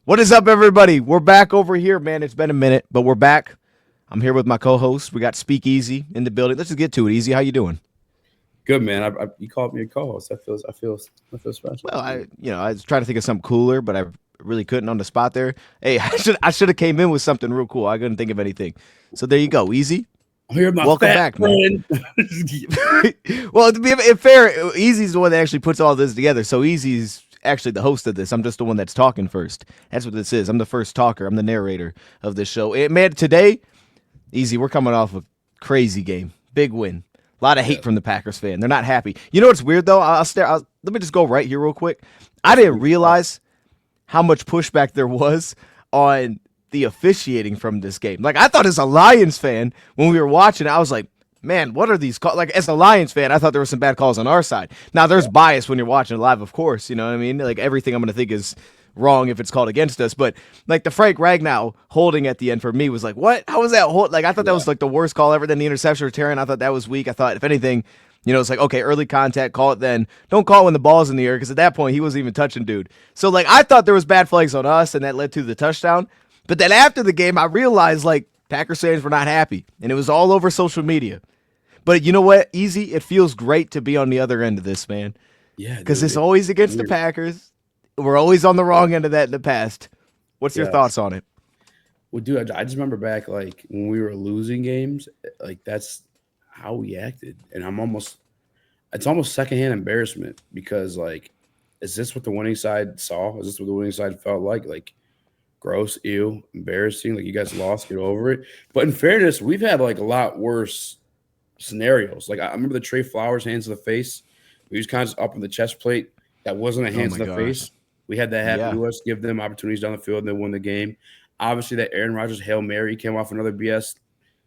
What is up, everybody? We're back over here, man. It's been a minute, but we're back. I'm here with my co-host. We got Speak Easy in the building. Let's just get to it. Easy, how you doing? Good man. You called me a co-host. I feel special. Well, I was trying to think of something cooler, but I really couldn't on the spot there. Hey, I should have came in with something real cool. I couldn't think of anything. So there you go, Easy. I'm here, my Welcome fat back, man. friend. Well, to be fair, Easy's the one that actually puts all this together. So Easy's actually the host of this. I'm just the one that's talking first. That's what this is. I'm the first talker. I'm the narrator of this show. Man, today, Easy, we're coming off a crazy game. Big win. A lot of hate from the Packers fan. They're not happy. You know what's weird, though? Let me just go right here real quick. I didn't realize how much pushback there was on the officiating from this game. Like, I thought as a Lions fan, when we were watching, I was like, man, what are these calls? Like, as a Lions fan, I thought there were some bad calls on our side. Now, there's bias when you're watching it live, of course. You know what I mean? Like, everything I'm going to think is wrong if it's called against us. But, like, the Frank Ragnow holding at the end for me was like, what? How was that hold? Like, I thought that was, like, the worst call ever. Then the interception return, I thought that was weak. I thought, if anything, it's like, okay, early contact, call it then. Don't call it when the ball's in the air, because at that point, he wasn't even touching dude. So, like, I thought there was bad flags on us, and that led to the touchdown. But then after the game, I realized, like, Packers fans were not happy, and it was all over social media. But you know what, Easy? It feels great to be on the other end of this, man. Yeah, Because it's always against the Packers. We're always on the wrong end of that in the past. What's your thoughts on it? Well, dude, I just remember back like when we were losing games, like that's how we acted, and it's almost secondhand embarrassment because like, is this what the winning side saw? Is this what the winning side felt like? Like, gross, ew, embarrassing. Like you guys lost, get over it. But in fairness, we've had like a lot worse scenarios. Like I remember the Trey Flowers hands to the face. We was kind of just up on the chest plate. That wasn't a hands to the face. We had that happen to us, give them opportunities down the field, and they won the game. Obviously, that Aaron Rodgers Hail Mary came off another BS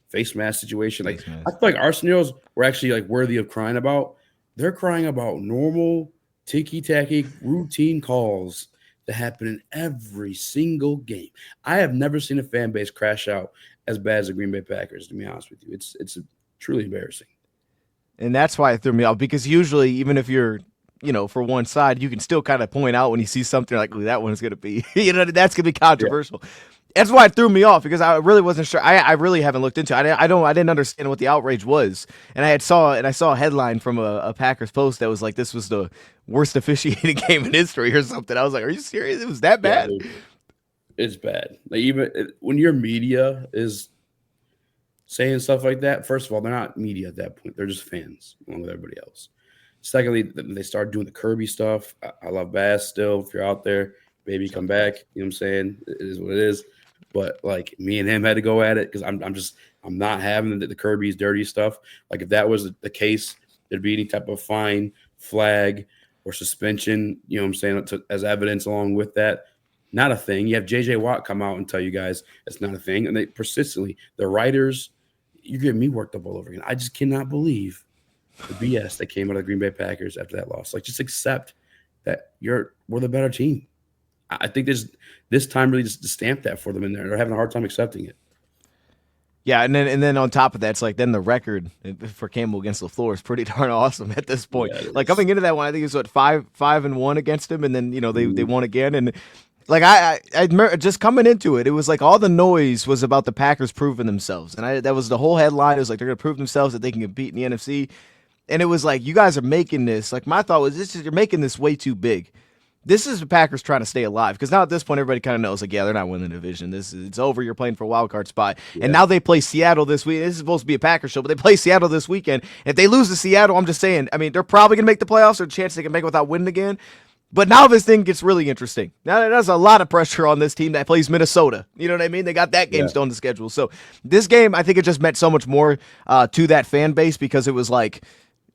face mask situation. Like I feel like our scenarios were actually like worthy of crying about. They're crying about normal ticky-tacky routine calls that happen in every single game. I have never seen a fan base crash out as bad as the Green Bay Packers, to be honest with you. It's truly embarrassing. And that's why it threw me off, because usually, even if you're, for one side, you can still kind of point out when you see something like, ooh, that one's going to be, that's going to be controversial. Yeah. That's why it threw me off, because I really wasn't sure. I really haven't looked into it. I didn't understand what the outrage was. And I saw a headline from a Packers Post that was like, this was the worst officiating game in history or something. I was like, are you serious? It was that bad? Yeah, it's bad. Like when your media is saying stuff like that, first of all, they're not media at that point. They're just fans along with everybody else. Secondly, they start doing the Kirby stuff. I love Bass still. If you're out there, baby, come back. You know what I'm saying? It is what it is. But like me and him had to go at it because I'm not having the Kirby's dirty stuff. Like if that was the case, there'd be any type of fine, flag, or suspension. You know what I'm saying? As evidence along with that. Not a thing. You have J.J. Watt come out and tell you guys it's not a thing. And they persistently, the writers, you're getting me worked up all over again. I just cannot believe the BS that came out of the Green Bay Packers after that loss. Like, just accept that we're the better team. I think this time really just stamped that for them in there. They're having a hard time accepting it. Yeah, and then on top of that, it's like then the record for Campbell against LaFleur is pretty darn awesome at this point. Yeah, like coming into that one, I think it was what 5-1 against him, and then they won again. And like I just coming into it, it was like all the noise was about the Packers proving themselves, and that was the whole headline. It was like they're going to prove themselves that they can compete in the NFC, and it was like you guys are making this. Like my thought was, you're making this way too big. This is the Packers trying to stay alive, because now at this point everybody kind of knows, like, yeah, they're not winning the division. It's over. You're playing for a wild card spot, and now they play Seattle this week. This is supposed to be a Packers show, but they play Seattle this weekend. If they lose to Seattle, I'm just saying, I mean, they're probably gonna make the playoffs. There's a chance they can make it without winning again. But now this thing gets really interesting. Now there's a lot of pressure on this team that plays Minnesota. You know what I mean? They got that game still on the schedule. So this game, I think it just meant so much more to that fan base, because it was like,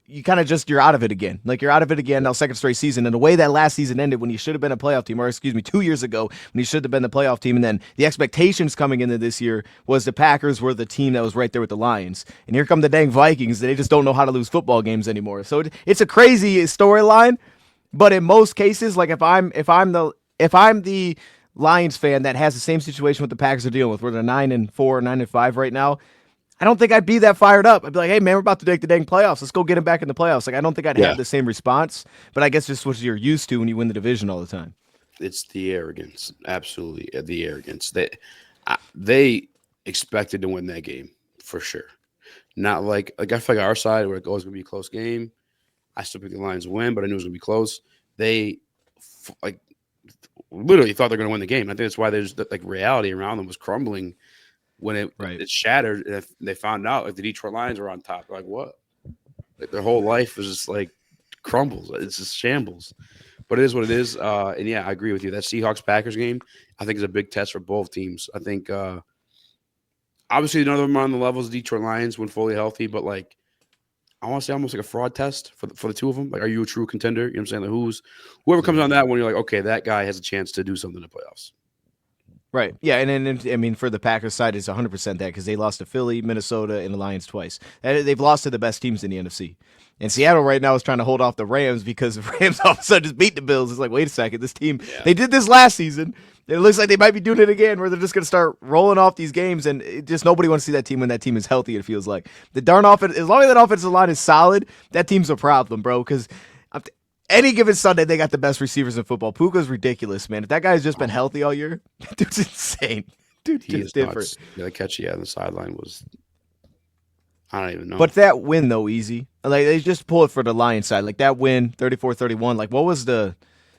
you kind of you're out of it again. Like, you're out of it again now, second straight season. And the way that last season ended, when you should have been a playoff team, or 2 years ago, when you should have been the playoff team, and then the expectations coming into this year was the Packers were the team that was right there with the Lions. And here come the dang Vikings. They just don't know how to lose football games anymore. So it's a crazy storyline. But in most cases, like if I'm the Lions fan that has the same situation what the Packers are dealing with, where they're 9-4, 9-5 right now, I don't think I'd be that fired up. I'd be like, hey, man, we're about to make the dang playoffs. Let's go get him back in the playoffs. Like, I don't think I'd have the same response, but I guess just what you're used to when you win the division all the time. It's the arrogance, absolutely the arrogance. They expected to win that game for sure. Not like I feel like our side where it goes going to be a close game. I still picked the Lions to win, but I knew it was going to be close. They like literally thought they're going to win the game. I think that's why there's like reality around them was crumbling when Right. it shattered. And they found out like the Detroit Lions were on top. They're like what? Like their whole life was just like crumbles. It's just shambles. But it is what it is. And yeah, I agree with you. That Seahawks Packers game, I think, is a big test for both teams. I think obviously none of them are on the levels of Detroit Lions when fully healthy, but like I want to say almost like a fraud test for the two of them. Like, are you a true contender? You know what I'm saying? Like, whoever comes Yeah. on that one, you're like, okay, that guy has a chance to do something in the playoffs. Right. Yeah, and I mean for the Packers side, it's 100% that because they lost to Philly, Minnesota, and the Lions twice. They've lost to the best teams in the NFC. And Seattle right now is trying to hold off the Rams because the Rams all of a sudden just beat the Bills. It's like, wait a second, this team Yeah. they did this last season. It looks like they might be doing it again, where they're just going to start rolling off these games, and just nobody wants to see that team when that team is healthy. It feels like the darn offense, as long as that offensive line is solid, that team's a problem, bro. Because any given Sunday, they got the best receivers in football. Puka's ridiculous, man. If that guy's just been healthy all year, dude's insane. Dude, He just is different. nuts. Yeah, the catch he had on the sideline was I don't even know. But that win, though, easy. Like, they just pull it for the Lions side. Like, that win, 34-31. Like, what was the.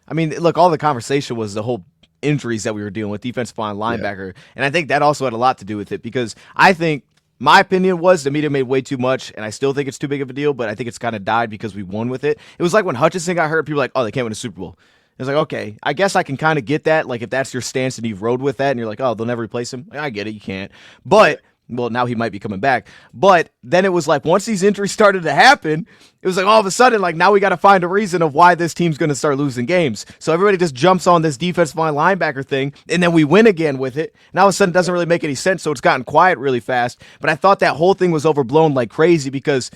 I mean, look, all the conversation was the whole injuries that we were dealing with, defensive line, Yeah. linebacker. And I think that also had a lot to do with it because I think my opinion was the media made way too much, and I still think it's too big of a deal, but I think it's kind of died because we won with it. It was like when Hutchinson got hurt, people were like, oh, they can't win a Super Bowl. It's like, okay, I guess I can kind of get that. Like, if that's your stance and you've rode with that and you're like, oh, they'll never replace him. I get it, you can't. But, well, now he might be coming back. But then it was like, once these injuries started to happen, it was like all of a sudden, like, now we got to find a reason of why this team's going to start losing games. So everybody just jumps on this defensive line linebacker thing, and then we win again with it. Now all of a sudden, it doesn't really make any sense, so it's gotten quiet really fast. But I thought that whole thing was overblown like crazy because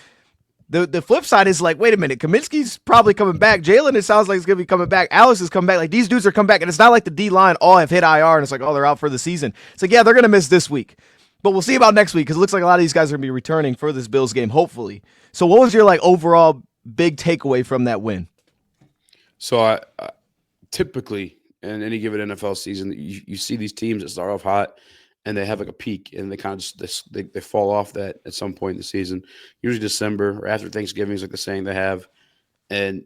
the flip side is like, wait a minute, Kaminsky's probably coming back. Jalen, it sounds like he's going to be coming back. Alex is coming back. Like, these dudes are coming back. And it's not like the D line all have hit IR and it's like, oh, they're out for the season. It's like, yeah, they're going to miss this week. But we'll see about next week because it looks like a lot of these guys are going to be returning for this Bills game, hopefully. So what was your like overall big takeaway from that win? So I typically in any given NFL season, you see these teams that start off hot and they have like a peak and they kind of just they fall off that at some point in the season. Usually December or after Thanksgiving is like the saying they have. And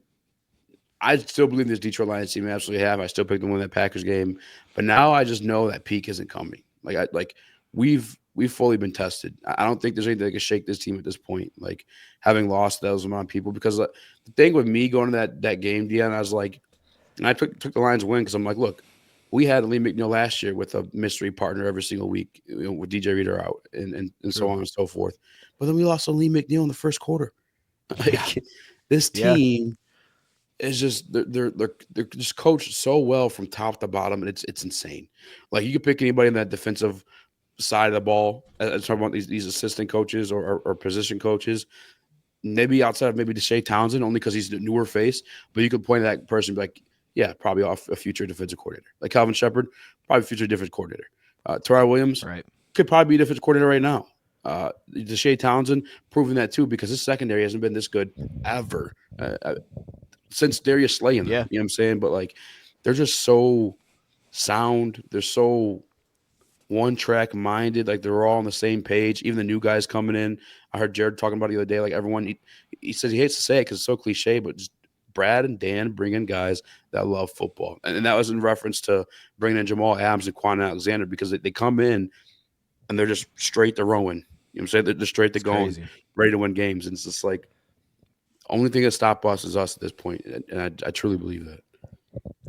I still believe this Detroit Lions team absolutely have. I still picked them to win that Packers game, but now I just know that peak isn't coming. We've fully been tested. I don't think there's anything that can shake this team at this point. Like having lost those amount of people, because the thing with me going to that game, Dion, I was like, and I took the Lions win because I'm like, look, we had Lee McNeil last year with a mystery partner every single week, with DJ Reader out and so on and so forth. But then we lost to Lee McNeil in the first quarter. Like this Yeah. team is just they're just coached so well from top to bottom, and it's insane. Like you could pick anybody in that defensive side of the ball. Talking about these assistant coaches or position coaches, maybe outside of maybe Deshae Townsend, only because he's the newer face. But you could point to that person and be like, yeah, probably off a future defensive coordinator. Like Calvin Shepard, probably future defensive coordinator. Terrell Williams Right. could probably be defensive coordinator right now. Deshae Townsend proving that too, because his secondary hasn't been this good ever. Since Darius Slay in there. Yeah. You know what I'm saying? But like they're just so sound. They're so one track minded. Like they're all on the same page. Even the new guys coming in. I heard Jared talking about it the other day. Like everyone, he says he hates to say it because it's so cliche, but just Brad and Dan bring in guys that love football. And that was in reference to bringing in Jamal Adams and Quan Alexander, because they come in and they're just straight to rowing. You know what I'm saying? They're just straight to going, Crazy. ready to win games. And it's just like, only thing that stopped us is us at this point, and I truly believe that.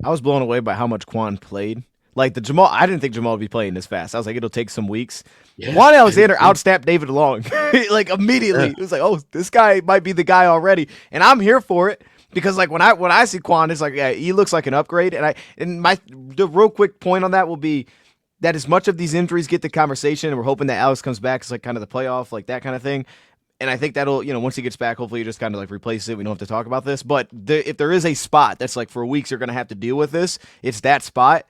I was blown away by how much Quan played. Like the Jamal, I didn't think Jamal would be playing this fast. I was like, it'll take some weeks. Yeah, Juan Alexander outstepped David Long, like immediately. Yeah. It was like, oh, this guy might be the guy already, and I'm here for it because like when I see Quan, it's like, yeah, he looks like an upgrade. And the real quick point on that will be that as much of these injuries get the conversation, and we're hoping that Alex comes back, it's like kind of the playoff, like that kind of thing. And I think that'll, once he gets back, hopefully you just kind of like replace it. We don't have to talk about this. But if there is a spot that's like for weeks you're going to have to deal with this, it's that spot.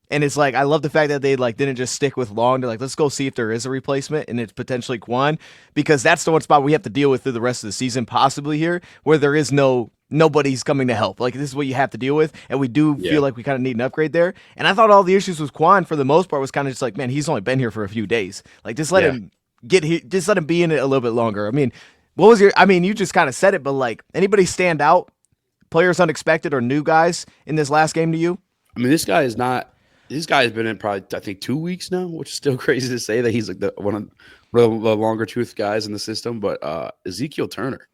And it's like, I love the fact that they like didn't just stick with Long. They're like, let's go see if there is a replacement, and it's potentially Quan, because that's the one spot we have to deal with through the rest of the season, possibly here, where there is no nobody's coming to help. Like, this is what you have to deal with, and we do Yeah. feel like we kind of need an upgrade there. And I thought all the issues with Quan, for the most part, was kind of just like, man, he's only been here for a few days. Like, just let Yeah. him get here, just let him be in it a little bit longer. I mean, what was your? I mean, you just kind of said it, but like, anybody stand out? Players unexpected or new guys in this last game to you? I mean, this guy is not. This guy has been in probably I think 2 weeks now, which is still crazy to say that he's like one of the longer tooth guys in the system. But Ezekiel Turner,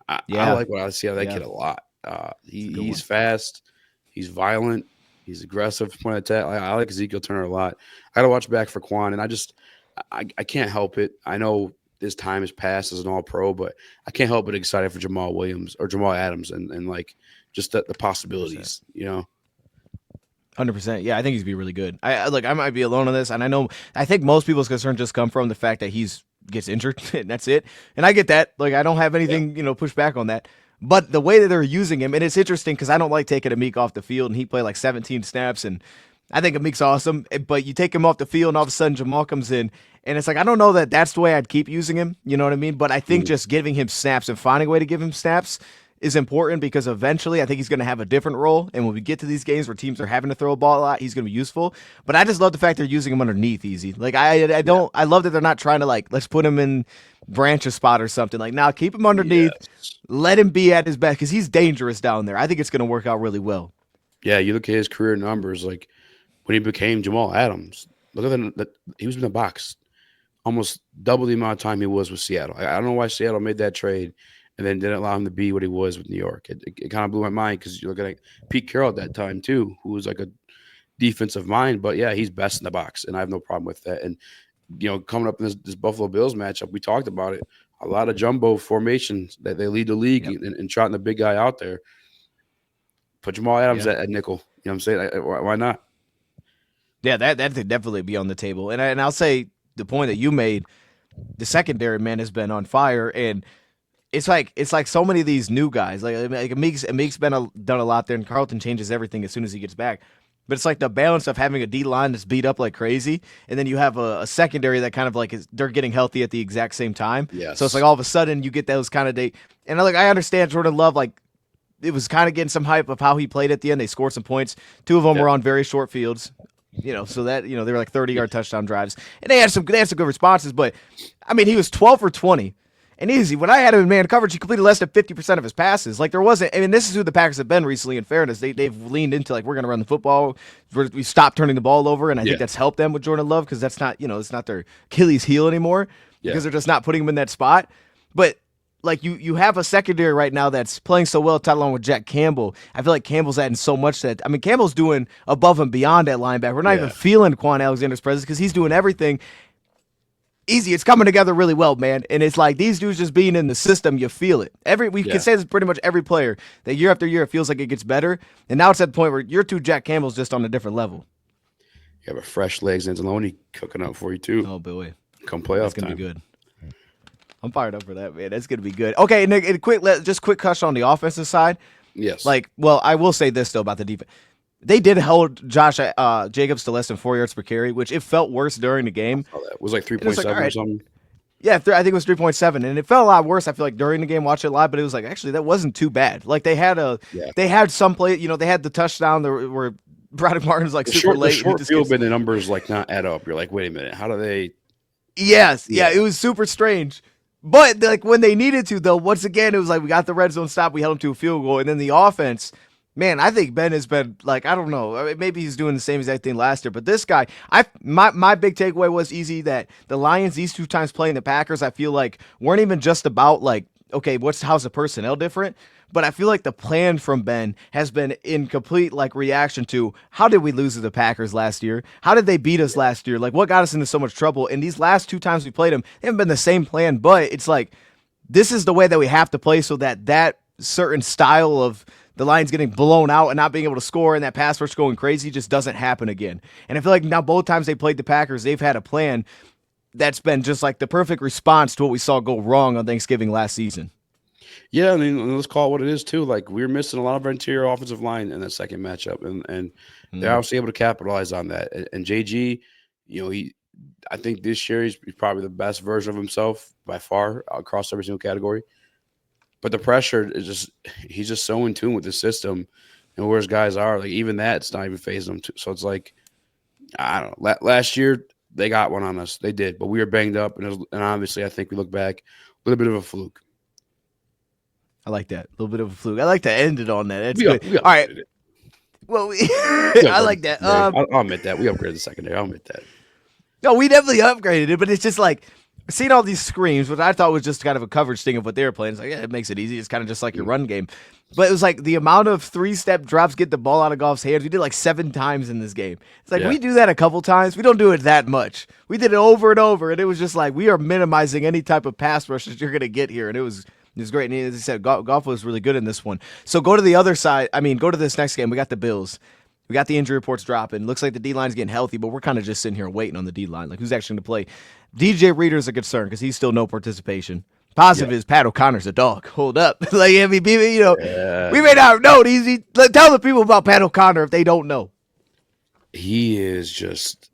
I Yeah, like what I see out of that yeah, kid a lot. it's a good He's one. fast, he's violent, he's aggressive point of attack. I like Ezekiel Turner a lot. I got to watch back for Quan, and I can't help it. I know this time has passed as an All Pro, but I can't help but excited for Jamal Williams or Jamal Adams and like just the 100%. possibilities. 100%. Yeah, I think he's be really good. Look, I might be alone on this, and I think most people's concern just come from the fact that he's gets injured, and that's it. And I get that. Like, I don't have Yeah. anything, push back on that. But the way that they're using him, and it's interesting because I don't like taking Amik off the field, and he played like 17 snaps, and I think Amik's awesome. But you take him off the field, and all of a sudden Jamal comes in, and it's like I don't know that that's the way I'd keep using him. You know what I mean? But I think Mm. just giving him snaps and finding a way to give him snaps is important because eventually I think he's going to have a different role. And when we get to these games where teams are having to throw a ball a lot, he's going to be useful. But I just love the fact they're using him underneath easy. Like I Yeah. don't I love that they're not trying to like let's put him in branch spot or something. Like now keep him underneath, Yes. let him be at his best because he's dangerous down there. I think it's going to work out really well. Yeah. You look at his career numbers, like when he became Jamal Adams. Look at that. He was in the box almost double the amount of time he was with Seattle. I don't know why Seattle made that trade and then didn't allow him to be what he was with New York. It kind of blew my mind because you're looking at Pete Carroll at that time too, who was like a defensive mind. But yeah, he's best in the box, and I have no problem with that. And coming up in this Buffalo Bills matchup, we talked about it. A lot of jumbo formations that they lead the league Yep. and trotting the big guy out there. Put Jamal Adams Yeah. at nickel. You know what I'm saying? Why not? Yeah, that could definitely be on the table. And I'll say the point that you made, the secondary man has been on fire, and it's like so many of these new guys. Like Amik's done a lot there, and Carlton changes everything as soon as he gets back. But it's like the balance of having a D line that's beat up like crazy, and then you have a secondary that kind of like they're getting healthy at the exact same time. So it's like Yes. all of a sudden you get those kind of day. And like I understand Jordan Love, like it was kind of getting some hype of how he played at the end. They scored some points. Two of them Yeah. were on very short fields. So that they were like 30-yard Yeah. touchdown drives, and they had some good responses. But I mean, he was 12 for 20, and easy. When I had him in man coverage, he completed less than 50% of his passes. Like there wasn't. I mean, this is who the Packers have been recently. In fairness, they've leaned into like we're going to run the football. We stopped turning the ball over, and I Yeah. think that's helped them with Jordan Love because that's not it's not their Achilles heel anymore Yeah. because they're just not putting him in that spot. But like you have a secondary right now that's playing so well, tied along with Jack Campbell. I feel like Campbell's adding so much that I mean Campbell's doing above and beyond at linebacker. We're not even Yeah. feeling Quan Alexander's presence because he's doing everything. Easy, it's coming together really well, man. And it's like these dudes just being in the system, you feel it. We can Yeah. say this pretty much every player that year after year it feels like it gets better. And now it's at the point where your two Jack Campbell's just on a different level. You have a fresh legs Anzalone cooking up for you too. Oh boy, Come that's playoff gonna be time. good. I'm fired up for that, man. That's gonna be good. Okay, and just quick touch on the offensive side. Yes. Like, well, I will say this though about the defense. They did hold Josh Jacobs to less than 4 yards per carry, which it felt worse during the game. Oh, that was like And it's like, all 3.7 or right, something. yeah, I think it was 3.7, and it felt a lot worse. I feel like during the game, watch it live, but it was like actually that wasn't too bad. Like Yeah. they had some play, they had the touchdown where Braddock Martin's like The super short, the late. And he short just field, gets, but the numbers like not add up. You're like, wait a minute, how do they? yes, yeah, Yeah. it was super strange. But like when they needed to, though, once again, it was like we got the red zone stop, we held them to a field goal, and then the offense. Man, I think Ben has been like I don't know. I mean, maybe he's doing the same exact thing last year, but this guy, my big takeaway was easy that the Lions these two times playing the Packers, I feel like weren't even just about like okay, how's the personnel different, but I feel like the plan from Ben has been in complete like reaction to how did we lose to the Packers last year? How did they beat us last year? Like what got us into so much trouble? And these last two times we played them, they haven't been the same plan, but it's like this is the way that we have to play so that certain style of the Lions getting blown out and not being able to score and that pass rush going crazy just doesn't happen again. And I feel like now both times they played the Packers, they've had a plan that's been just like the perfect response to what we saw go wrong on Thanksgiving last season. Yeah, I mean, let's call it what it is too. Like we're missing a lot of our interior offensive line in that second matchup, and they're Mm. obviously able to capitalize on that. And JG, I think this year he's probably the best version of himself by far across every single category. but the pressure is just he's just so in tune with the system and where his guys are. Like even that, it's not even phasing him. So it's like I don't know. Last year they got one on us. They did, but we were banged up, and obviously I think we look back a little bit of a fluke. I like that. A little bit of a fluke. I like to end it on that. That's We good. All right. upgraded it. Well, We I upgraded like the that. secondary. I'll admit that we upgraded the secondary. I'll admit that. No, we definitely upgraded it, but it's just like seeing all these screens, which I thought was just kind of a coverage thing of what they were playing. It's like, yeah, it makes it easy. It's kind of just like your run game. But it was like the amount of 3-step drops, get the ball out of Goff's hands. We did like 7 times in this game. It's like we do that a couple times. We don't do it that much. We did it over and over, and it was just like we are minimizing any type of pass rush that you're going to get here, and it was great. And as I said, Goff was really good in this one. So go to the other side. I mean, go to this next game. We got the Bills. We got the injury reports dropping. Looks like the D-line's getting healthy, but we're kind of just sitting here waiting on the D-line. Like, who's actually going to play? DJ Reader's a concern because he's still no participation. Positive is Pat O'Connor's a dog. Hold up. Like, I mean, you know, we may not know it easy. Tell the people about Pat O'Connor if they don't know. He is just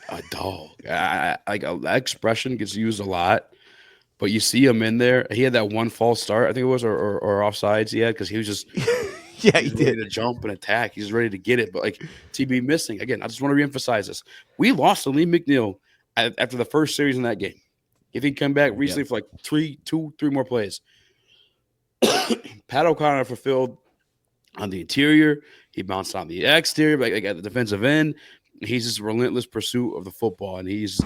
a dog. Like that expression gets used a lot, but you see him in there. He had that one false start, I think it was, or offsides he had because he was just yeah, he's ready to jump and attack. He's ready to get it, but like TB missing again. I just want to reemphasize this: we lost to Lee McNeil after the first series in that game. If he come back recently for like three more plays, Pat O'Connor fulfilled on the interior. He bounced on the exterior, like at the defensive end. He's just relentless pursuit of the football, and he's.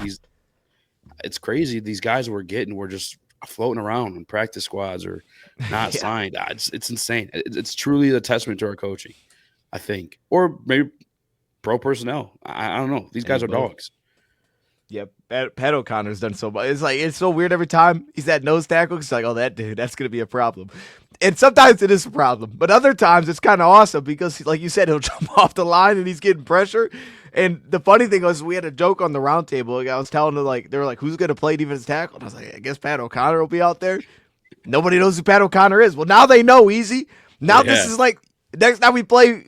It's crazy. These guys we're getting were just floating around in practice squads or not signed. It's insane. It's truly a testament to our coaching, I think, or maybe pro personnel. I don't know. These guys are dogs. Yeah, Pat O'Connor's done so much. It's like it's so weird every time he's that nose tackle. It's like, oh, that dude, that's gonna be a problem. And sometimes it is a problem, but other times it's kind of awesome because, like you said, he'll jump off the line and he's getting pressure. And the funny thing was, we had a joke on the round table. Like, I was telling them, like, they were like, "Who's gonna play defensive tackle?" And I was like, "I guess Pat O'Connor will be out there." Nobody knows who Pat O'Connor is. Well, now they know. Easy. Now this is like. Next time we play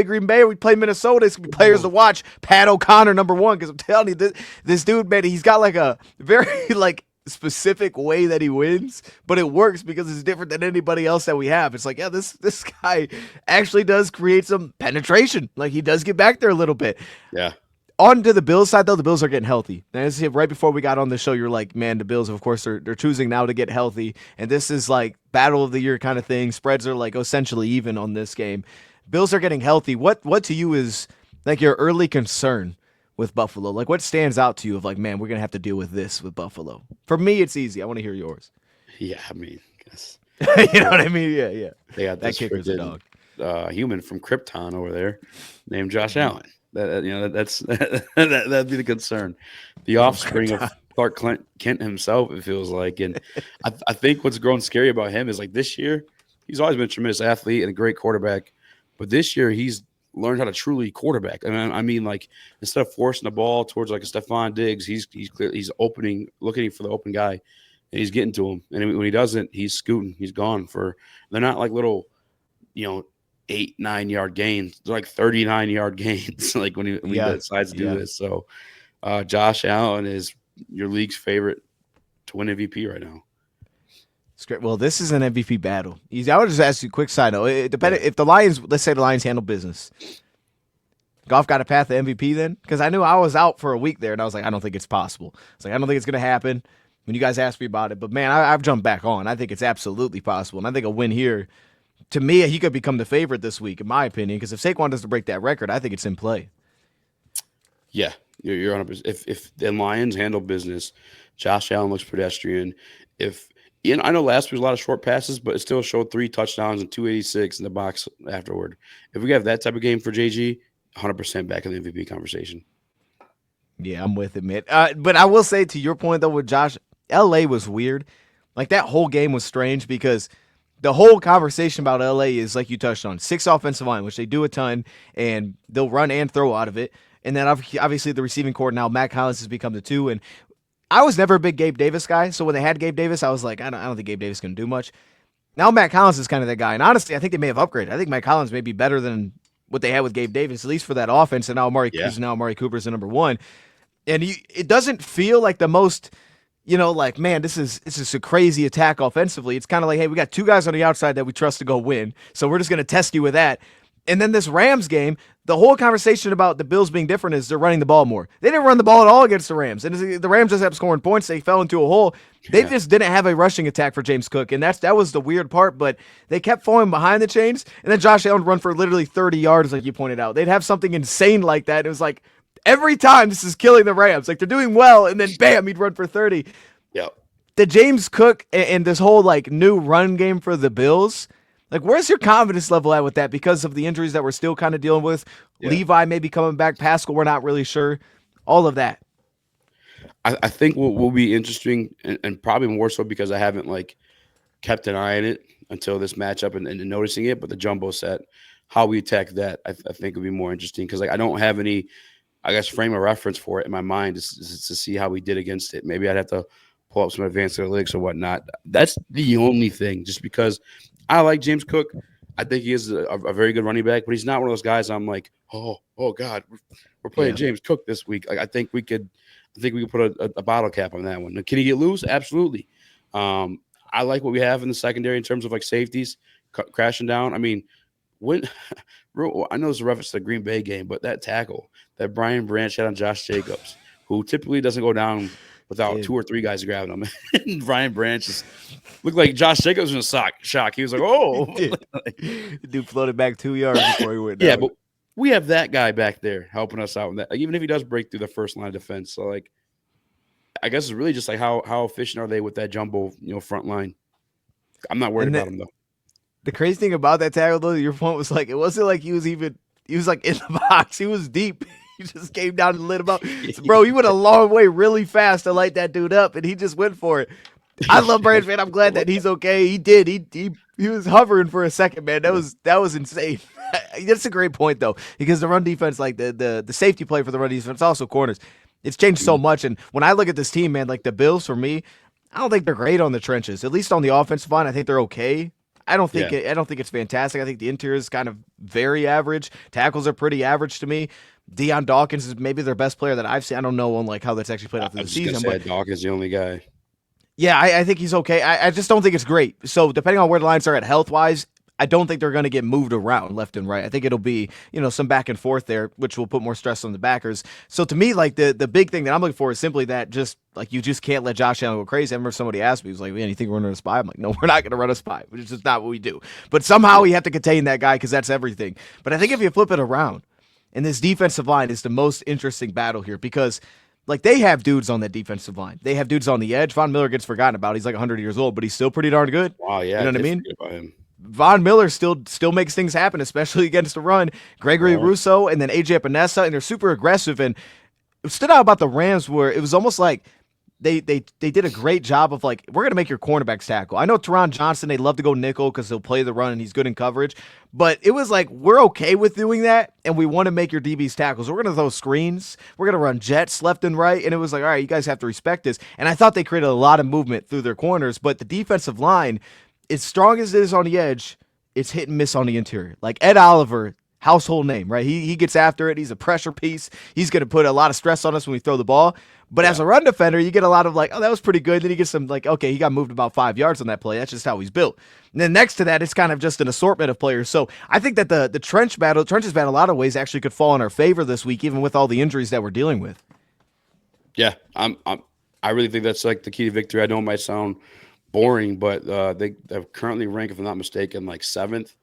Green Bay or we play Minnesota, it's gonna be players to watch. Pat O'Connor #1 because I'm telling you, this dude, man, he's got like a very like specific way that he wins, but it works because it's different than anybody else that we have. It's like, yeah, this guy actually does create some penetration. Like he does get back there a little bit. Yeah. On to the Bills side, though, the Bills are getting healthy. And as right before we got on the show, you're like, man, the Bills, of course, they're choosing now to get healthy. And this is like battle of the year kind of thing. Spreads are like essentially even on this game. Bills are getting healthy. What to you is like your early concern with Buffalo? Like what stands out to you of like, man, we're going to have to deal with this with Buffalo? For me, it's easy. I want to hear yours. Yeah, I mean, guess. You know what I mean? Yeah. They got that kicker's a dog. Human from Krypton over there named Josh Allen. That'd be the concern. The offspring of Clark Kent himself, it feels like. And I think what's growing scary about him is like this year, he's always been a tremendous athlete and a great quarterback. But this year, he's learned how to truly quarterback. I mean, like instead of forcing the ball towards like a Stephon Diggs, he's looking for the open guy, and he's getting to him. And when he doesn't, he's scooting. He's gone. They're not like little, 8-9 yard gains. They're like 39-yard gains. Like when he decides to do this. So Josh Allen is your league's favorite to win MVP right now. It's great. Well, this is an MVP battle. Easy. I would just ask you a quick side note. If the Lions, let's say the Lions handle business, Goff got a path to MVP then? Because I knew I was out for a week there, and I was like, I don't think it's possible. It's like, I don't think it's going to happen when you guys asked me about it. But, man, I've jumped back on. I think it's absolutely possible. And I think a win here, to me, he could become the favorite this week, in my opinion, because if Saquon doesn't break that record, I think it's in play. Yeah, you're 100%. If the Lions handle business, Josh Allen looks pedestrian. I know last week was a lot of short passes, but it still showed 3 touchdowns and 286 in the box afterward. If we have that type of game for JG, 100% back in the MVP conversation. Yeah, I'm with it, man. But I will say, to your point, though, with Josh, LA was weird. Like, that whole game was strange because the whole conversation about LA is, like you touched on, 6 offensive line, which they do a ton, and they'll run and throw out of it. And then, obviously, the receiving core now, Matt Collins has become the 2, and I was never a big Gabe Davis guy, so when they had Gabe Davis, I was like, I don't think Gabe Davis can do much. Now Matt Collins is kind of that guy, and honestly, I think they may have upgraded. I think Matt Collins may be better than what they had with Gabe Davis, at least for that offense, and now Amari Cooper's the #1. And it doesn't feel like the most like, man, this is a crazy attack offensively. It's kind of like, hey, we got two guys on the outside that we trust to go win, so we're just gonna test you with that. And then this Rams game, the whole conversation about the Bills being different is they're running the ball more. They didn't run the ball at all against the Rams, and the Rams just kept scoring points. They fell into a hole. They Yeah. just didn't have a rushing attack for James Cook, and that was the weird part. But they kept falling behind the chains, and then Josh Allen would run for literally 30 yards, like you pointed out. They'd have something insane like that. It was like every time this is killing the Rams. Like they're doing well, and then bam, he'd run for 30. Yep. The James Cook and this whole like new run game for the Bills, like where's your confidence level at with that because of the injuries that we're still kind of dealing with? Yeah. Levi maybe coming back, Pascal, we're not really sure. All of that. I think what will be interesting, and probably more so because I haven't like kept an eye on it until this matchup and noticing it, but the jumbo set, how we attack that, I think would be more interesting because like I don't have any, I guess, frame of reference for it in my mind to see how we did against it. Maybe I'd have to pull up some advanced analytics or whatnot. That's the only thing, just because I like James Cook. I think he is a very good running back, but he's not one of those guys I'm like, oh God, we're playing James Cook this week. Like I think we could put a bottle cap on that one. Can he get loose? Absolutely. I like what we have in the secondary in terms of like safeties crashing down. I mean, when I know it's a reference to the Green Bay game, but that tackle that Brian Branch had on Josh Jacobs, who typically doesn't go down without two or three guys grabbing him, and Brian Branch just looked like Josh Jacobs was in shock. He was like, "Oh!" The dude floated back 2 yards before he went down. Yeah, but we have that guy back there helping us out with that. Like, even if he does break through the first line of defense, so like, I guess it's really just like how efficient are they with that jumbo, front line. I'm not worried about him though. The crazy thing about that tackle, though, your point was like it wasn't like he was like in the box. He was deep. He just came down and lit him up. So, bro, he went a long way really fast to light that dude up, and he just went for it. I love Branch, man. I'm glad that he's okay. He did. He was hovering for a second, man. That was insane. That's a great point though, because the run defense, like the safety play for the run defense, also corners, it's changed so much. And when I look at this team, man, like the Bills for me, I don't think they're great on the trenches. At least on the offensive line, I think they're okay. I don't think it's fantastic. I think the interior is kind of very average. Tackles are pretty average to me. Deion Dawkins is maybe their best player that I've seen. I don't know on like how that's actually played out through the season. But Dawkins is the only guy. Yeah, I think he's okay. I just don't think it's great. So depending on where the lines are at health wise, I don't think they're going to get moved around left and right. I think it'll be, some back and forth there, which will put more stress on the backers. So to me, like the big thing that I'm looking for is simply that just like you just can't let Josh Allen go crazy. I remember somebody asked me, he was like, man, you think we're running a spy? I'm like, no, we're not going to run a spy. It's just not what we do. But somehow we have to contain that guy because that's everything. But I think if you flip it around, and this defensive line is the most interesting battle here because like they have dudes on that defensive line. They have dudes on the edge. Von Miller gets forgotten about. He's like 100 years old, but he's still pretty darn good. Wow, yeah. You know what I mean? Von Miller still makes things happen, especially against the run. Gregory Rousseau and then AJ Epinesa, and they're super aggressive. And it stood out about the Rams where it was almost like they did a great job of like, we're going to make your cornerbacks tackle. I know Teron Johnson, they love to go nickel because he'll play the run and he's good in coverage. But it was like, we're okay with doing that, and we want to make your DBs tackles. We're going to throw screens. We're going to run jets left and right. And it was like, all right, you guys have to respect this. And I thought they created a lot of movement through their corners, but the defensive line, as strong as it is on the edge, it's hit and miss on the interior. Like Ed Oliver, household name, right? He gets after it. He's a pressure piece. He's going to put a lot of stress on us when we throw the ball. But as a run defender, you get a lot of like, oh, that was pretty good. Then you get some like, okay, he got moved about 5 yards on that play. That's just how he's built. And then next to that, it's kind of just an assortment of players. So I think that the trenches battle, in a lot of ways, actually could fall in our favor this week, even with all the injuries that we're dealing with. Yeah, I really think that's like the key to victory. I know it might sound boring, but they currently rank, if I'm not mistaken, like 7th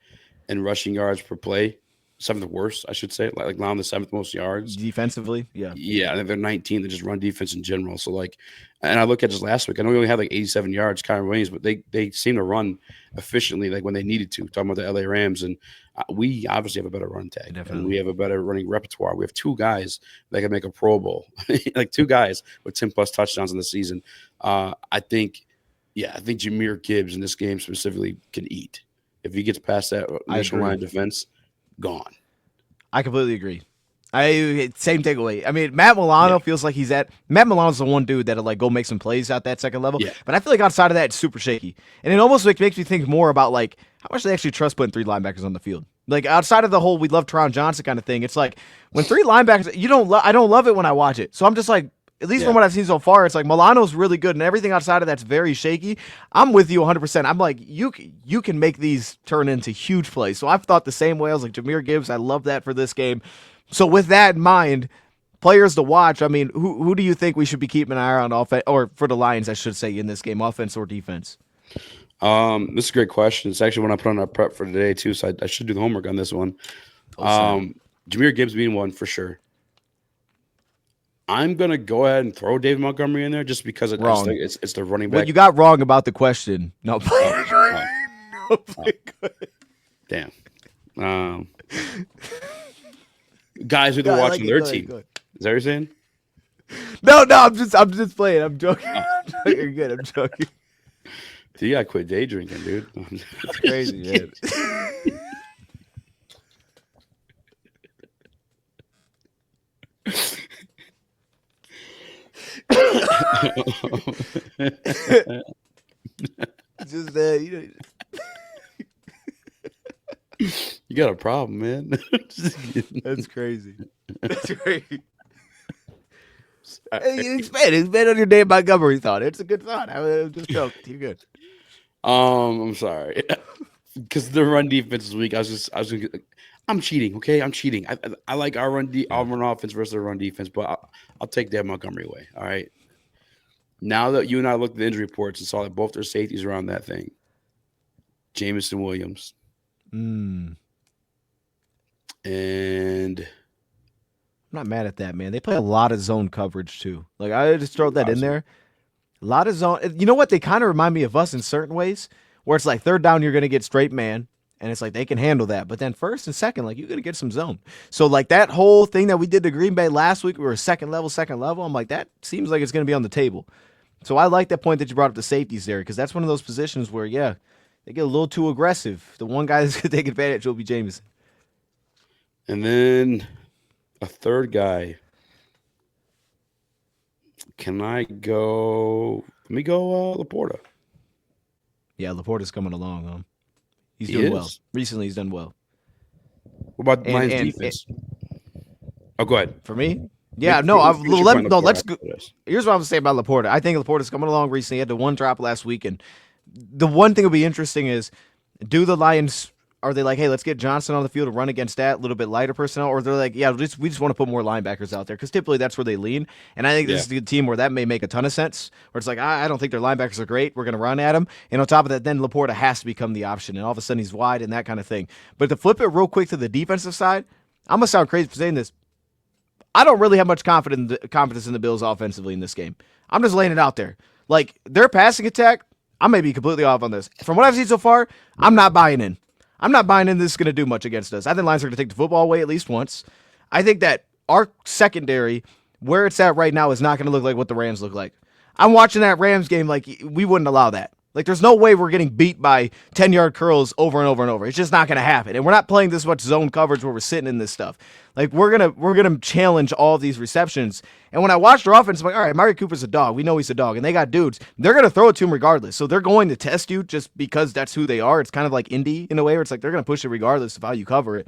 in rushing yards per play. 7th worst, I should say, like around the 7th most yards defensively. Yeah, I think they're 19th to just run defense in general. So like, and I look at just last week, I know we only had like 87 yards, Kyron Williams, but they seem to run efficiently, like when they needed to. Talking about the LA Rams, and we obviously have a better run tag, and we have a better running repertoire. We have 2 guys that can make a Pro Bowl, like 2 guys with 10+ touchdowns in the season. I think Jahmyr Gibbs in this game specifically can eat if he gets past that initial line of defense. Gone. I completely agree. Same takeaway. I mean, Matt Milano feels like Matt Milano's the one dude that'll like go make some plays out that second level. Yeah. But I feel like outside of that, it's super shaky. And it almost like makes me think more about like how much they actually trust putting 3 linebackers on the field. Like outside of the whole we love Teron Johnson kind of thing, it's like when 3 linebackers, I don't love it when I watch it. So I'm just like, at least from what I've seen so far, it's like Milano's really good, and everything outside of that's very shaky. I'm with you 100%. I'm like, you can make these turn into huge plays. So I've thought the same way. I was like, Jahmyr Gibbs, I love that for this game. So with that in mind, players to watch, I mean, who do you think we should be keeping an eye on offense, or for the Lions, I should say, in this game, offense or defense? This is a great question. It's actually when I put on our prep for today too, so I should do the homework on this one. Jahmyr Gibbs being one for sure. I'm gonna go ahead and throw David Montgomery in there just because it's the running back. What you got wrong about the question? No, Damn. Guys who they're watching their team. Is that what you're saying? No, I'm just playing. I'm joking. You're good. I'm joking. Dude, you gotta quit day drinking, dude. It's crazy, man. Just you got a problem, man. That's crazy. That's crazy. It's been on your Dave Montgomery thought. It's a good thought. I just joking. You're good. I'm sorry, because the run defense is weak. I'm cheating. Okay, I'm cheating. I like our run offense versus the run defense, but I'll take Dave Montgomery away. All right. Now that you and I looked at the injury reports and saw that both their safeties are on that thing, Jameson Williams, and I'm not mad at that, man. They play a lot of zone coverage too. Like I just throw that in there. A lot of zone. You know what? They kind of remind me of us in certain ways, where it's like third down, you're going to get straight man, and it's like they can handle that. But then first and second, like you're going to get some zone. So like that whole thing that we did to Green Bay last week, we were second level. I'm like, that seems like it's going to be on the table. So I like that point that you brought up the safeties there, because that's one of those positions where, yeah, they get a little too aggressive. The one guy that's going to take advantage will be Jameson. And then a third guy. Can I go? Let me go Laporta. Yeah, Laporta's coming along. He's doing well. Recently, he's done well. What about Lions defense? Oh, go ahead. For me? Yeah, let's go. Here's what I'm going to say about Laporta. I think Laporta's coming along recently. He had the one drop last week, and the one thing that'll be interesting is, do the Lions, are they like, hey, let's get Johnson on the field to run against that little bit lighter personnel, or they're like, yeah, we just want to put more linebackers out there, because typically that's where they lean. And I think this is a team where that may make a ton of sense, where it's like, I don't think their linebackers are great, we're going to run at them, and on top of that, then Laporta has to become the option, and all of a sudden he's wide and that kind of thing. But to flip it real quick to the defensive side, I'm going to sound crazy for saying this, I don't really have much confidence in the Bills offensively in this game. I'm just laying it out there. Like, their passing attack, I may be completely off on this. From what I've seen so far, I'm not buying in. I'm not buying in this is going to do much against us. I think Lions are going to take the football away at least once. I think that our secondary, where it's at right now, is not going to look like what the Rams look like. I'm watching that Rams game like we wouldn't allow that. Like, there's no way we're getting beat by 10-yard curls over and over and over. It's just not going to happen. And we're not playing this much zone coverage where we're sitting in this stuff. Like, we're gonna challenge all of these receptions. And when I watched their offense, I'm like, all right, Mari Cooper's a dog. We know he's a dog. And they got dudes. They're going to throw it to him regardless. So they're going to test you just because that's who they are. It's kind of like Indy in a way where it's like they're going to push it regardless of how you cover it.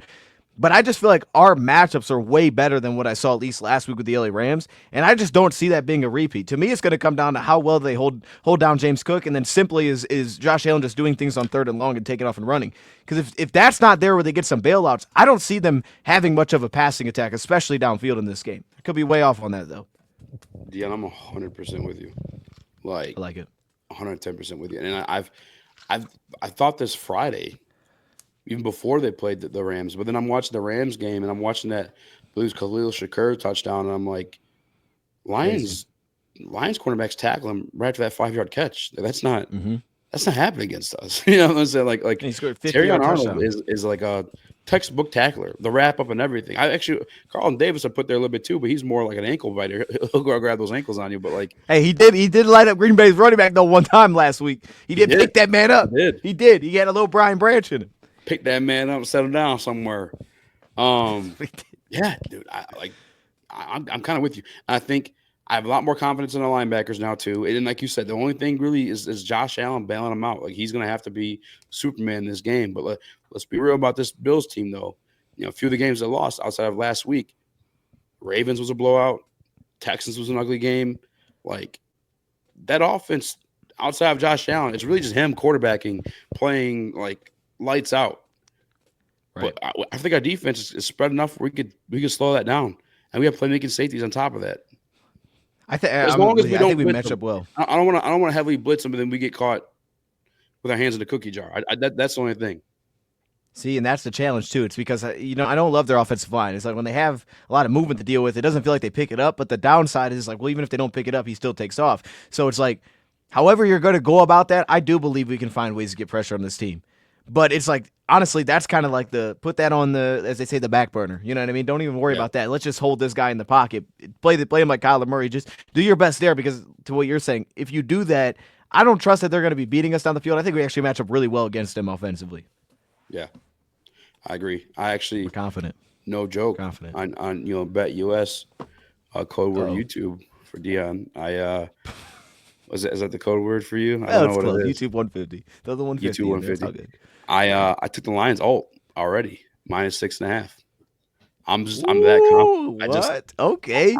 But I just feel like our matchups are way better than what I saw at least last week with the LA Rams, and I just don't see that being a repeat. To me, it's going to come down to how well they hold down James Cook, and then simply is Josh Allen just doing things on third and long and taking off and running. Because if that's not there where they get some bailouts, I don't see them having much of a passing attack, especially downfield in this game. I could be way off on that, though. Yeah, I'm 100% with you. I like it. 110% with you. And I thought this Friday, even before they played the Rams. But then I'm watching the Rams game, and I'm watching that Blues Khalil Shakur touchdown, and I'm like, Lions cornerbacks tackle him right after that 5-yard catch. That's not happening against us. You know what I'm saying? Like Terry Arnold is like a textbook tackler, the wrap up and everything. Carlton Davis I put there a little bit too, but he's more like an ankle biter. He'll go grab those ankles on you. But like, hey, he did light up Green Bay's running back though one time last week. He did pick that man up. He did. He had a little Brian Branch in him. Pick that man up and set him down somewhere. Yeah, dude. I'm kind of with you. I think I have a lot more confidence in our linebackers now too. And like you said, the only thing really is Josh Allen bailing him out. Like, he's going to have to be Superman in this game. But let's be real about this Bills team, though. You know, a few of the games they lost outside of last week, Ravens was a blowout. Texans was an ugly game. Like that offense outside of Josh Allen, it's really just him quarterbacking, playing like lights out. Right. But I think our defense is spread enough where we could slow that down, and we have playmaking safeties on top of that. As long as we I think don't we blitz match them, up well. I don't want to heavily blitz them, and then we get caught with our hands in the cookie jar. That's the only thing. See, and that's the challenge too. It's because I don't love their offensive line. It's like when they have a lot of movement to deal with, it doesn't feel like they pick it up. But the downside is like, well, even if they don't pick it up, he still takes off. So it's like, however you're going to go about that, I do believe we can find ways to get pressure on this team. But it's like, honestly, that's kind of like put that on the, as they say, the back burner. You know what I mean? Don't even worry about that. Let's just hold this guy in the pocket. Play him like Kyler Murray. Just do your best there, because to what you're saying, if you do that, I don't trust that they're going to be beating us down the field. I think we actually match up really well against them offensively. Yeah, I agree. We're confident. No joke. Confident. On Bet US code word YouTube for Dion. Is that the code word for you? I don't know what close. it is. YouTube 150. The other 150. YouTube 150. I took the Lions alt already -6.5. I'm that confident. What? Okay.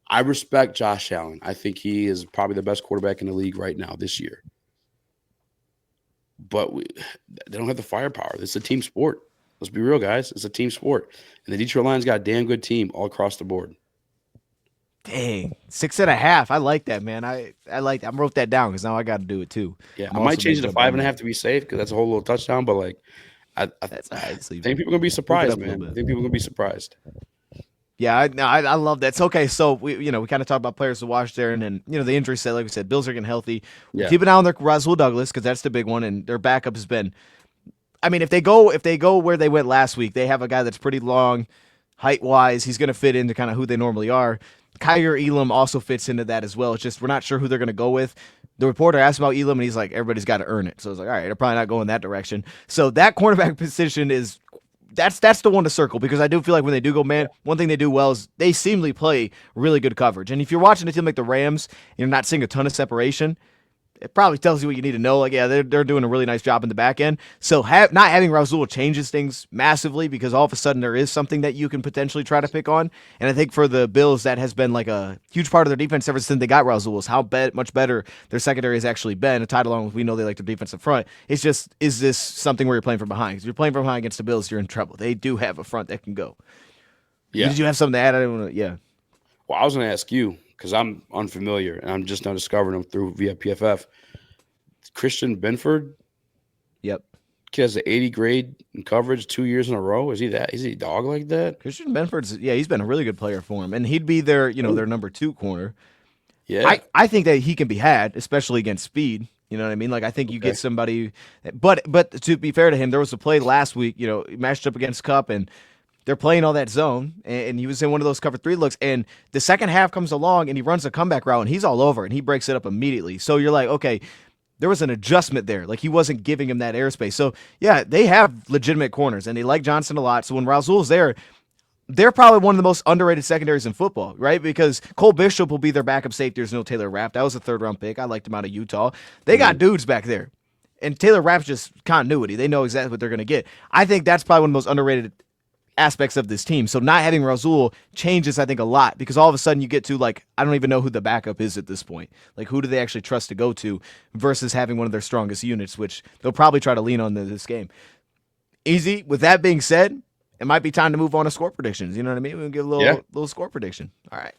I respect Josh Allen. I think he is probably the best quarterback in the league right now this year. But they don't have the firepower. It's a team sport. Let's be real, guys. It's a team sport. And the Detroit Lions got a damn good team all across the board. Dang, 6.5. I like that, man. I like that. I wrote that down because now I got to do it too. Yeah, I might change it to 5.5 to be safe because that's a whole little touchdown. But like, I think people are gonna be surprised, man. I think people are gonna be surprised. Yeah, I love that. It's okay. So we kind of talked about players to watch there, and then the injury set, like we said, Bills are getting healthy. Yeah. Keep an eye on their Rasul Douglas because that's the big one, and their backup has been. I mean, if they go where they went last week, they have a guy that's pretty long, height wise. He's going to fit into kind of who they normally are. Kyer Elam also fits into that as well. It's just we're not sure who they're going to go with. The reporter asked about Elam, and he's like, everybody's got to earn it. So I was like, all right, they're probably not going that direction. So that cornerback position is. That's the one to circle because I do feel like when they do go man, one thing they do well is they seemingly play really good coverage. And if you're watching a team like the Rams, you're not seeing a ton of separation. It probably tells you what you need to know. Like, yeah, they're doing a really nice job in the back end. So not having Rasul changes things massively because all of a sudden there is something that you can potentially try to pick on. And I think for the Bills, that has been like a huge part of their defense ever since they got Rasul is how much better their secondary has actually been. A tied along with we know they like their defensive front. It's just, is this something where you're playing from behind? Because if you're playing from behind against the Bills, you're in trouble. They do have a front that can go. Yeah. Did you have something to add? I didn't want to, yeah. Well, I was going to ask you, because I'm unfamiliar and I'm just now discovering them via PFF. Christian Benford. Yep. Kid has an 80 grade in coverage 2 years in a row. Is he a dog like that? Christian Benford's, he's been a really good player for him. And he'd be their number 2 corner. Yeah. I think that he can be had, especially against speed. You know what I mean? Like, I think you get somebody. But to be fair to him, there was a play last week, matched up against Kupp, and they're playing all that zone, and he was in one of those cover 3 looks, and the second half comes along, and he runs a comeback route, and he's all over, and he breaks it up immediately. So you're like, okay, there was an adjustment there. Like, he wasn't giving him that airspace. So, yeah, they have legitimate corners, and they like Johnson a lot. So when Rasul's there, they're probably one of the most underrated secondaries in football, right? Because Cole Bishop will be their backup safety. There's no Taylor Rapp. That was a 3rd-round pick. I liked him out of Utah. They got dudes back there. And Taylor Rapp's just continuity. They know exactly what they're going to get. I think that's probably one of the most underrated aspects of this team. So not having Rasul changes, I think, a lot because all of a sudden you get to, like, I don't even know who the backup is at this point. Like, who do they actually trust to go to versus having one of their strongest units, which they'll probably try to lean on this game. Easy. With that being said, it might be time to move on to score predictions. You know what I mean? We'll give a little score prediction. All right.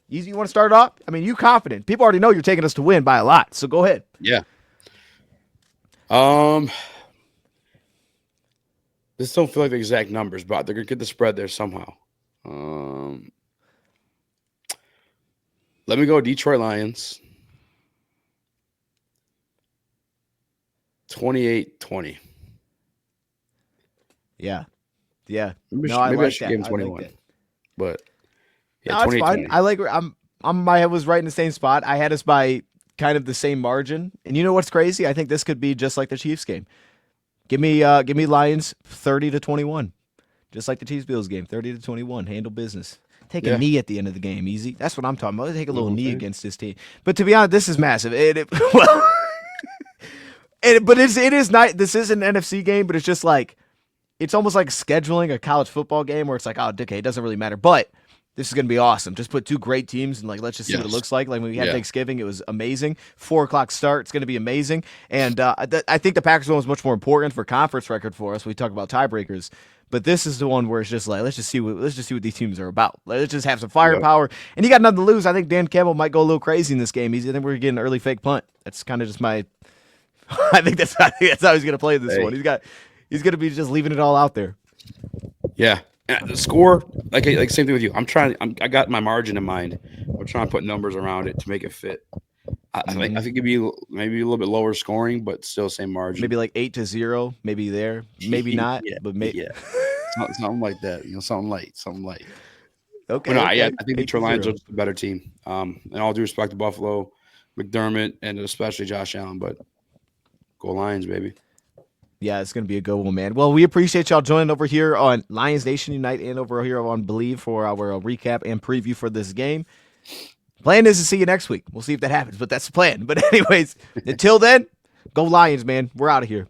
Easy, you want to start off? I mean, you confident. People already know you're taking us to win by a lot, so go ahead. Yeah. This don't feel like the exact numbers, but they're going to get the spread there somehow. Let me go Detroit Lions. 28-20. Yeah. Yeah. Maybe I should give him 21. But yeah, that's fine. I like my head was right in the same spot. I had us by kind of the same margin. And you know what's crazy? I think this could be just like the Chiefs game. Give me Lions 30-21. Just like the Chiefs Bills game, 30-21. Handle business. Take a knee at the end of the game, easy. That's what I'm talking about. Take a little knee against this team. But to be honest, this is massive. But it is not. This is an NFC game, but it's just like it's almost like scheduling a college football game where it's like, oh, okay, it doesn't really matter. But this is going to be awesome. Just put two great teams and like let's just see what it Yes. looks like. Like when we had Yeah. Thanksgiving, it was amazing. 4 o'clock start, it's going to be amazing. And I think the Packers one was much more important for conference record for us. We talk about tiebreakers, but this is the one where it's just like let's just see what these teams are about. Let's just have some Yep. firepower. And you got nothing to lose. I think Dan Campbell might go a little crazy in this game. I think we're getting an early fake punt. That's kind of just my. I think that's how he's going to play this one. He's going to be just leaving it all out there. Yeah. The score, like same thing with you. I got my margin in mind. I'm trying to put numbers around it to make it fit. I think it'd be maybe a little bit lower scoring, but still same margin. Maybe like 8-0, maybe there, maybe not, but maybe something like that. Something light. Okay. But no, okay. I think Detroit Lions are just a better team. And all due respect to Buffalo, McDermott, and especially Josh Allen, but go Lions, baby. Yeah, it's going to be a good one, man. Well, we appreciate y'all joining over here on Lions Nation Unite and over here on Believe for our recap and preview for this game. Plan is to see you next week. We'll see if that happens, but that's the plan. But anyways, until then, go Lions, man. We're out of here.